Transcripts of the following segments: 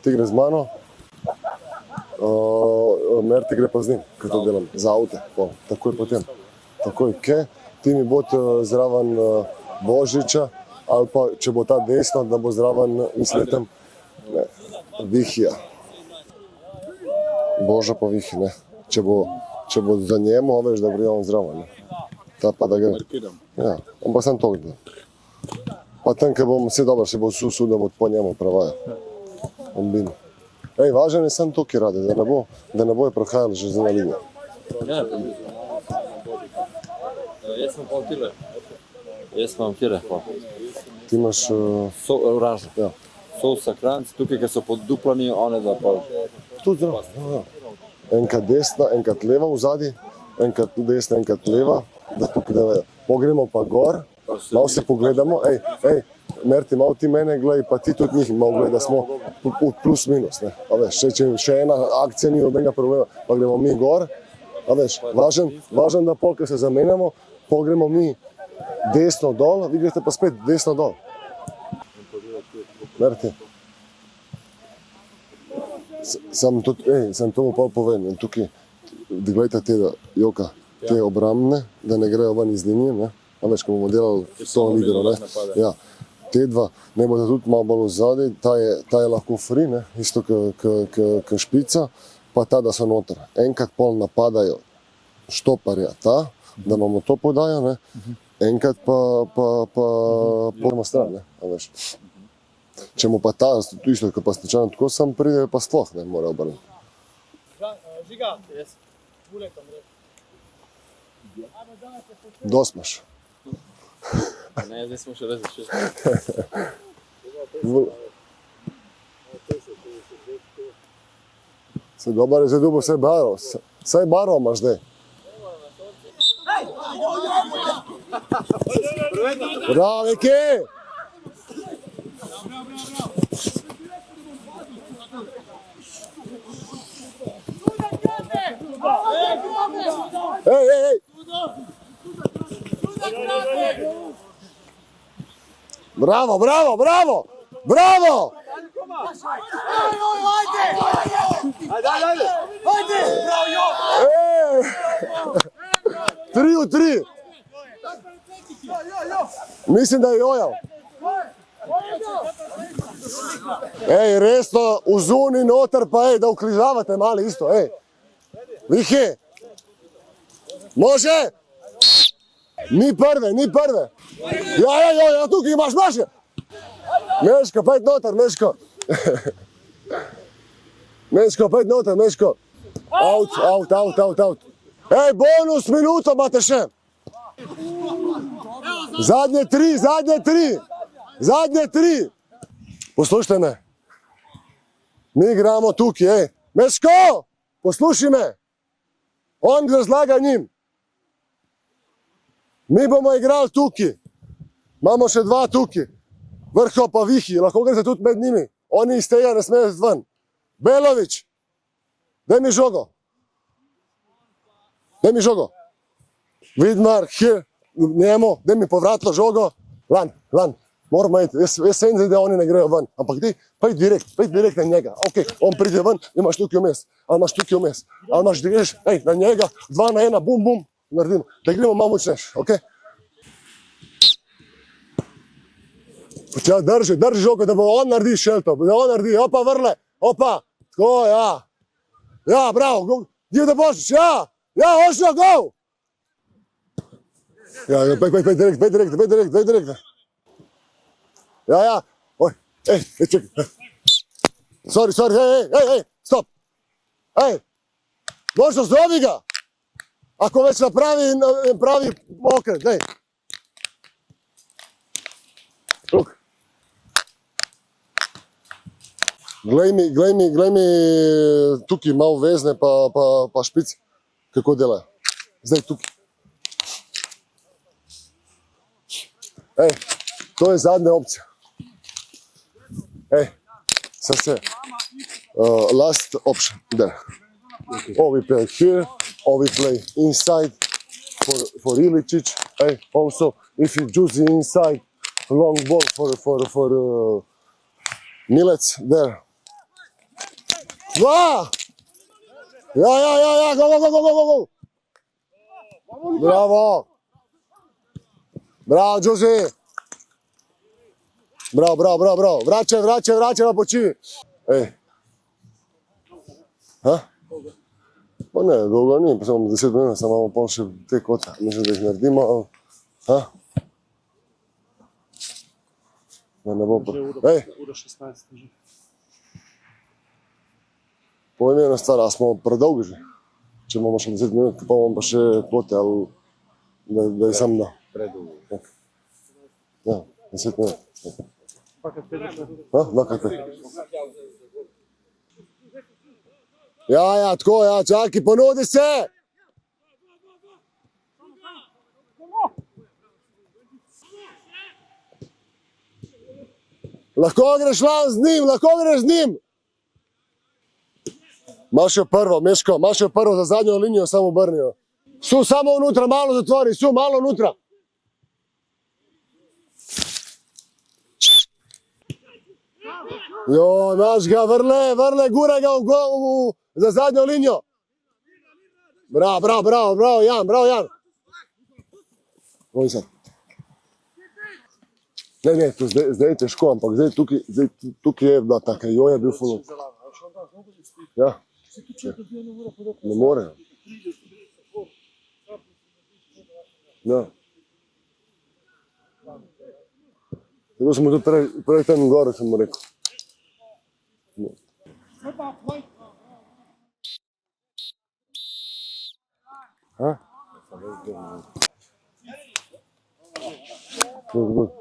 ti gre z mano, Merti gre pa z njim, ko to delam, za avte, takoj potem. Takoj, ti mi bod zraven Božiča, ali pa, če bo ta desno, da bo zraven Isletem Vihija. Boža pa Vihi, ne. Če bo za njemu, veš, da gre on zraven, ne. Ta pa da gre. Ja, on pa sem to gledal. Pa tam, ker bom vse dobro, se bo vsu, da bo po njemu pravaja. On bin. Ej, važan je sam tukaj rade, da ne bojo prohajali že za linijo. Ja, jaz sem pa tile. Jaz imam tile, pa. Ti imaš... Oranžno. Ja. Sousa kranc, tukaj, ki so pod duplami, one da pa... Tu zdravo, ja. Enkrat desna, enkrat leva vzadi, enkrat desna, enkrat leva, da tukaj da pogremo pa gor, malo se pogledamo, ej, Merti, malo ti mene gledaj, pa ti tudi njih malo gledaj, da smo plus minus, ne. A veš, če še ena akcija ni nobenega problema, pa gremo mi gor, a veš, važan da pol, ker se zamenjamo, pogremo mi desno dol, vi greste pa spet desno dol. Merti. Sam to mu pol povem, in tukaj, gledajte te, Joka, te obrambne, da ne grejo ven iz linije, ne. A veš, ko bomo delali to igro, ne. Ja. Te dva, ne bodo tudi malo bolj vzadi, ta je lahko free, ne, isto k špica, pa ta, da so noter. Enkrat pol napadajo štoparja ta, da imamo to podajo, ne, enkrat pa pojmo stran, ne, a veš. Če mu pa ta, isto, ko pa stečano tako, sam pride, pa sploh ne mora obrniti. Žiga, Dost imaš. Ne, zdaj smo še res začeli. Se dobar je zdaj dubo vse barov. Vsaj barov imaš zdaj. Bravo, Eke! Ej! Bravo! Tri u tri! Mislim da je jojal. Ej, resno, v zuni noter pa da ukrižavate mali isto, ej. Vihi! Može? Ni prve. Ja, tukaj imaš naše. Meško, pojď noter, Meško. Meško, pojď noter, Meško. Out. Ej, bonus minuto imate še. Zadnje tri. Poslušajte me. Mi igramo tukaj, ej. Meško, poslušaj me. On razlaga njim. Mi bomo igrali tukaj. Imamo še dva tukaj. Vrho pa Vihi, lahko gre se tudi med njimi. Oni iz tega ne smejo ven. Belovič, daj mi žogo. Vidmar, njemu, daj mi povratno žogo. Lan. Moramo iti. Jaz sem zdaj, da oni ne grejo ven. Ampak ti, pojď direkt na njega. Ok, on pride ven, imaš tukaj vmes. Ali imaš greš, na njega, 2 na 1, bum. Naredimo, da gremo malo močneš, ok? Drži žogo, da bo on naredi šelto, opa vrle, tako, ja. Ja, bravo, give the Božić, ja, hoćno, go! Ja, pej direkt. Ja, oj, čekaj. Sorry, ej, stop. Ej, možno zdobi ga. Ako već pravi okret, daj. Glej mi tukaj malo vezne pa špice, kako delajo. Zdaj tukaj. Ej, to je zadnja opcija. Ej, sad last option, there. Or we play here, or we play inside for Ilicic. Hey, also, if you choose the inside, long ball for Milec there. 2! Ja, go! Bravo! Bravo, Giuseppe! Bravo! Vraćaj na počivi! Ej! Ha? Pa ne, dolgo ni, pa samo 10 minut, samo imamo pol še te kote. Mislim, da jih naredimo, ali... Ha? Da ne bo pa... Ej! Ura 16 že. Povej mi ena stvar, a smo predolgi že? Če imamo še 10 minut, pa imamo pa še kvote, ali da je sam da. Predolgo. Ja, 10 minut. Pakaj 5. Ha, dakle 5. Ja, tako, ja, čaki, ponudi se! Lahko greš z njim! Imaš jo prvo, Meško, imaš jo prvo za zadnjo linijo, samo obrnijo. Su, samo unutra, malo zatvori, malo unutra. Jo, imaš ga, vrle, gure ga za zadnjo linijo. Bravo, Jan. Oj sad. Ne, to zdaj je težko, ampak zdaj tukaj je bila taka, jo je bil full. Ja. Ne more. Ja. Tako smo tudi prej tam gore, sem mu rekel. Ha?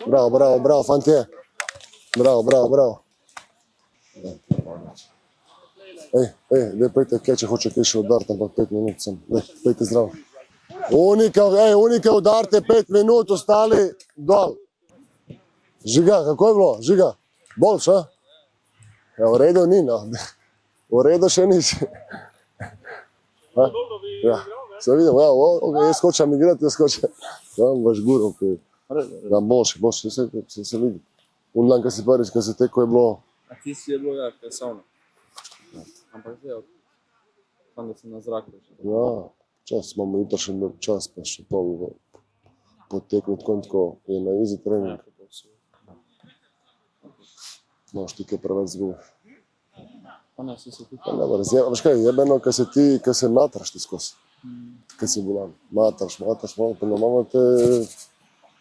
Bravo, fantje. Bravo. Daj pejte kaj, če hoče kaj še udariti, ampak 5 minut sem. Daj, pejte zdravo. Unike udarite 5 minut, ostali dol. Žiga, kako je bilo? Žiga, boljš, a? Ja, v redu ni, no. V redu še nisi. Ja, se vidimo, ja, jaz skočam igrati, Tam baš guro, ja, boljši, se vidi. Undan, kad si prvič, kad si teko je bilo... A ti si je bilo, ja, kaj savno. Ampak zdaj, tam da sem na zraku. Ja, čas, imamo jutro še čas, pa še pol potekniti, tako je na easy trening. Moš ti kaj preveč zgubiš. Pa ne, si se tudi. Pa ne, veš kaj, jebeno, kad se matraš ti skozi. Kad si bolan. Matraš, pa ne imamo te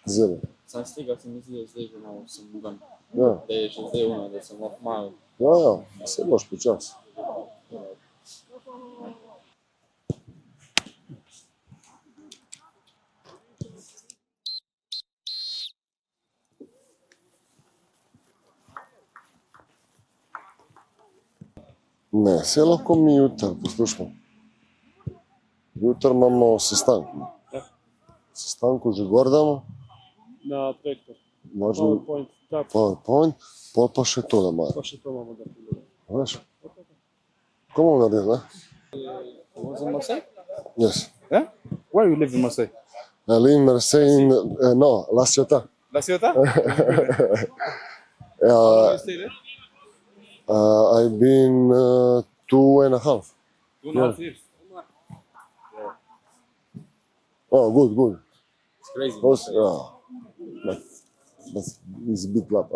zelo. Sam z tega se mi zdi, da zdaj že malo sem ven. Ja. Da je že zdaj ono, da sem lahko malo. Ja, se boš počas. Ne, se lahko mi jutr, poslušamo. Jutr imamo sestanek. Sestanku že gor damo. Na projektor. Možno PowerPoint. Da, PowerPoint, pol pa še to da imajo. pa še to imamo da pogledamo. Veš? Ko bomo naredili, ne? Was in Marseille? Yes. Yeah? Where you live in Marseille? I live in Marseille in, no, La Ciotat. La Ciotat? Yeah, Stay there? I've been 2.5. 2.5 years. Oh, good. It's crazy. But it's a big club.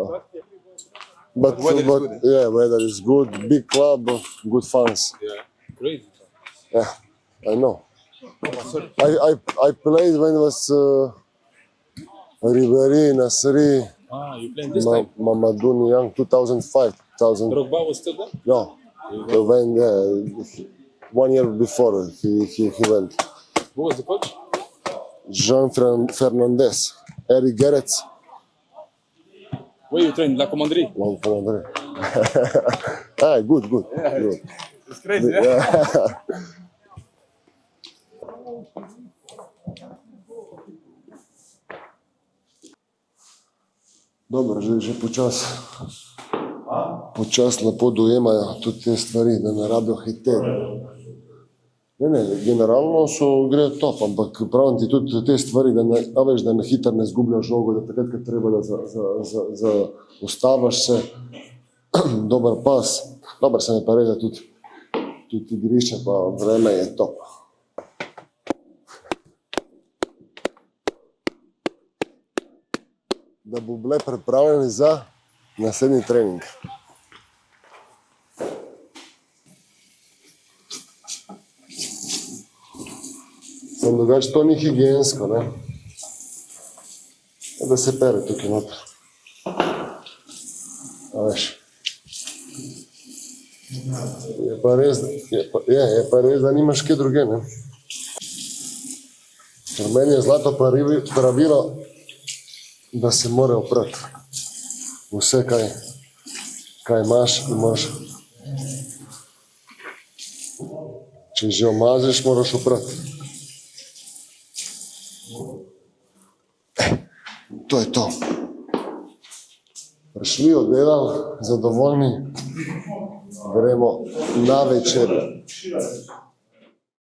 But weather is good. Yeah, weather is good. Big club, good fans. Yeah. Crazy. Yeah, I know. I played when it was Ribéry, Nasri, Ah, you playing this time? Mamadou Niang, 2005. Drogba was still there? No, when 1 year before he went. Who was the coach? Jean Fernandez, Eric Gerrits, Where you trained? La Commanderie? long commander. Good. It's crazy, yeah? Yeah. Dobro, že počas lepo dojemajo tudi te stvari, da ne rabijo hiteti. Ne, generalno gre top, ampak pravim ti tudi te stvari, da ne hitro ne zgubljaš žogo, da takrat, kad treba, da ustavaš se, dober pas, dober se ne pa reda tudi tudi igrišče, pa vreme je top. Da bo bile pripravljeni za naslednji trening. Sem drugače, to ni higiensko, ne? Da se pere tukaj noter. A veš. Je pa res, da nimaš kaj druge, ne? Ker meni je zlato pravilo, da se mora oprati. Vse, kaj imaš, imaš. Če že omažeš, moraš oprati. To je to. Prišli, oddelali, zadovoljni, gremo na večerjo.